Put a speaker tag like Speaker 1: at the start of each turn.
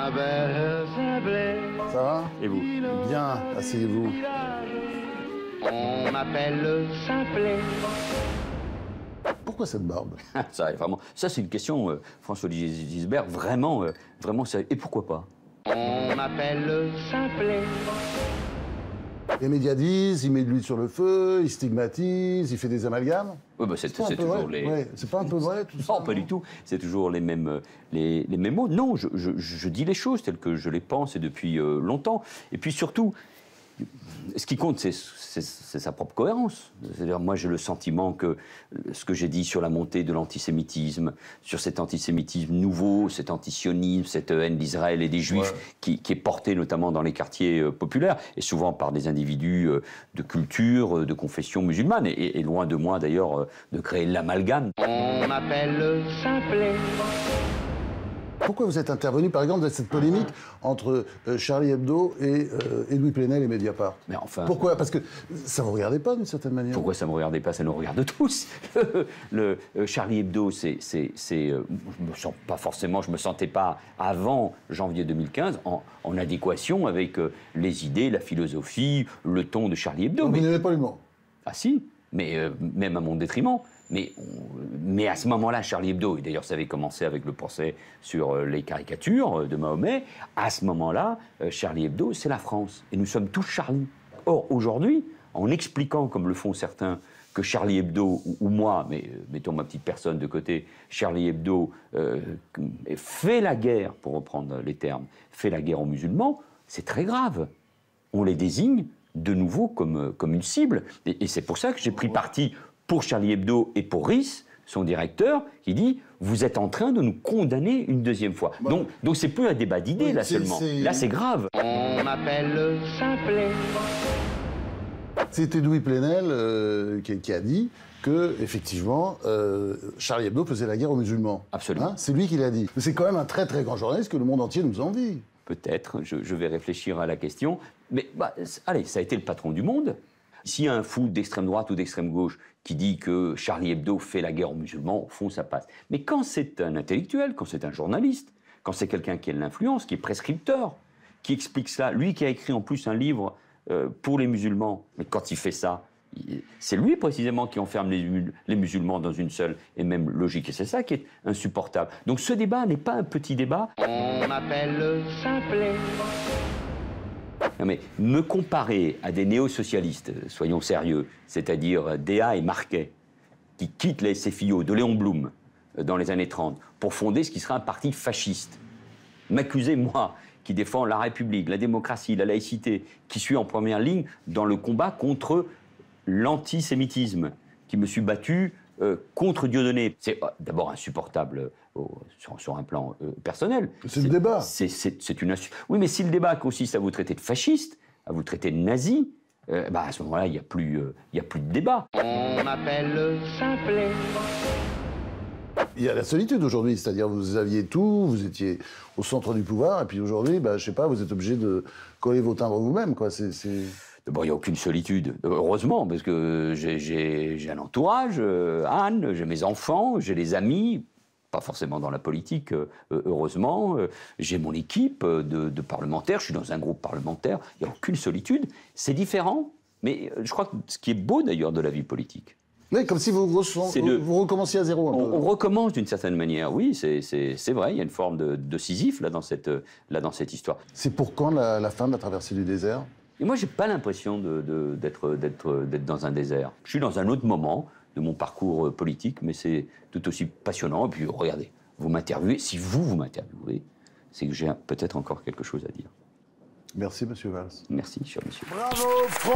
Speaker 1: ma belle Sablé.
Speaker 2: Ça va?
Speaker 3: Et vous?
Speaker 2: Bien, asseyez-vous.
Speaker 1: On m'appelle Sablé.
Speaker 2: Pourquoi cette barbe?
Speaker 3: Ça, vraiment, ça c'est une question, François-Olivier Gisbert, vraiment, vraiment, ça, et pourquoi pas?
Speaker 1: On m'appelle Sablé.
Speaker 2: Les médias disent, il met de l'huile sur le feu, il stigmatise, il fait des amalgames.
Speaker 3: Oui, bah c'est
Speaker 2: pas un peu
Speaker 3: toujours
Speaker 2: vrai
Speaker 3: les...
Speaker 2: Ouais, c'est pas un peu vrai tout ça?
Speaker 3: Non, pas du tout. C'est toujours les mêmes mots. Non, je dis les choses telles que je les pense et depuis longtemps. Et puis surtout, ce qui compte, c'est sa propre cohérence. C'est-à-dire, moi, j'ai le sentiment que ce que j'ai dit sur la montée de l'antisémitisme, sur cet antisémitisme nouveau, cet antisionisme, cette haine d'Israël et des Juifs, qui est portée notamment dans les quartiers populaires, et souvent par des individus de culture, de confession musulmane, et loin de moi, d'ailleurs, de créer l'amalgame.
Speaker 1: On m'appelle Sablé.
Speaker 2: Pourquoi vous êtes intervenu, par exemple, dans cette polémique entre Charlie Hebdo et Edoui Plenel et Mediapart?
Speaker 3: Mais enfin...
Speaker 2: Pourquoi? Parce que ça ne vous regardait pas, d'une certaine manière.
Speaker 3: Pourquoi ça ne me regardait pas? Ça nous regarde tous. Charlie Hebdo, je me sens pas forcément, je me sentais pas avant janvier 2015 en adéquation avec les idées, la philosophie, le ton de Charlie Hebdo.
Speaker 2: Donc vous n'aimez pas l'humour?
Speaker 3: Ah si, mais même à mon détriment. Mais à ce moment-là, Charlie Hebdo, et d'ailleurs ça avait commencé avec le procès sur les caricatures de Mahomet, à ce moment-là, Charlie Hebdo, c'est la France. Et nous sommes tous Charlie. Or, aujourd'hui, en expliquant, comme le font certains, que Charlie Hebdo, ou moi, mais mettons ma petite personne de côté, Charlie Hebdo fait la guerre, pour reprendre les termes, fait la guerre aux musulmans, c'est très grave. On les désigne de nouveau comme une cible. Et c'est pour ça que j'ai pris parti pour Charlie Hebdo et pour Riss, son directeur, qui dit « Vous êtes en train de nous condamner une deuxième fois
Speaker 2: Bah, ». Donc
Speaker 3: c'est plus un débat d'idées,
Speaker 2: oui,
Speaker 3: là, seulement. Là, c'est grave.
Speaker 1: On m'appelle Sablé.
Speaker 2: C'est Edoui Plenel qui a dit que, effectivement, Charlie Hebdo faisait la guerre aux musulmans.
Speaker 3: Absolument.
Speaker 2: Hein, c'est lui qui l'a dit. Mais c'est quand même un très très grand journaliste que le monde entier nous envie.
Speaker 3: Peut-être, je vais réfléchir à la question. Mais allez, ça a été le patron du Monde. S'il y a un fou d'extrême droite ou d'extrême gauche qui dit que Charlie Hebdo fait la guerre aux musulmans, au fond, ça passe. Mais quand c'est un intellectuel, quand c'est un journaliste, quand c'est quelqu'un qui a de l'influence, qui est prescripteur, qui explique cela, lui qui a écrit en plus un livre pour les musulmans, mais quand il fait ça, c'est lui précisément qui enferme les musulmans dans une seule et même logique. Et c'est ça qui est insupportable. Donc ce débat n'est pas un petit débat.
Speaker 1: On m'appelle Sablé.
Speaker 3: Non mais me comparer à des néo-socialistes, soyons sérieux, c'est-à-dire Déa et Marquet, qui quittent la SFIO de Léon Blum dans les années 30 pour fonder ce qui sera un parti fasciste, m'accuser, moi, qui défend la République, la démocratie, la laïcité, qui suis en première ligne dans le combat contre l'antisémitisme, qui me suis battu contre Dieudonné. C'est d'abord insupportable sur un plan personnel.
Speaker 2: C'est le débat.
Speaker 3: C'est une oui, mais si le débat consiste à vous traiter de fasciste, à vous traiter de nazi, à ce moment-là, il n'y a plus de débat.
Speaker 1: On m'appelle Sablé.
Speaker 2: Il y a la solitude aujourd'hui, c'est-à-dire vous aviez tout, vous étiez au centre du pouvoir, et puis aujourd'hui, je sais pas, vous êtes obligé de coller vos timbres vous-même, quoi.
Speaker 3: Bon, il n'y a aucune solitude, heureusement, parce que j'ai un entourage, Anne, j'ai mes enfants, j'ai les amis, pas forcément dans la politique, heureusement, j'ai mon équipe de parlementaires, je suis dans un groupe parlementaire, il n'y a aucune solitude, c'est différent, mais je crois que ce qui est beau d'ailleurs de la vie politique.
Speaker 2: Oui, comme si vous recommenciez à zéro un peu.
Speaker 3: On recommence d'une certaine manière, oui, c'est vrai, il y a une forme de Sisyphe là dans cette histoire.
Speaker 2: C'est pour quand la fin de la traversée du désert?
Speaker 3: Et moi, j'ai pas l'impression d'être dans un désert. Je suis dans un autre moment de mon parcours politique, mais c'est tout aussi passionnant. Et puis, regardez, vous m'interviewez. Si vous m'interviewez, c'est que j'ai peut-être encore quelque chose à dire.
Speaker 2: Merci, monsieur Valls.
Speaker 3: Merci, cher monsieur.
Speaker 2: Bravo!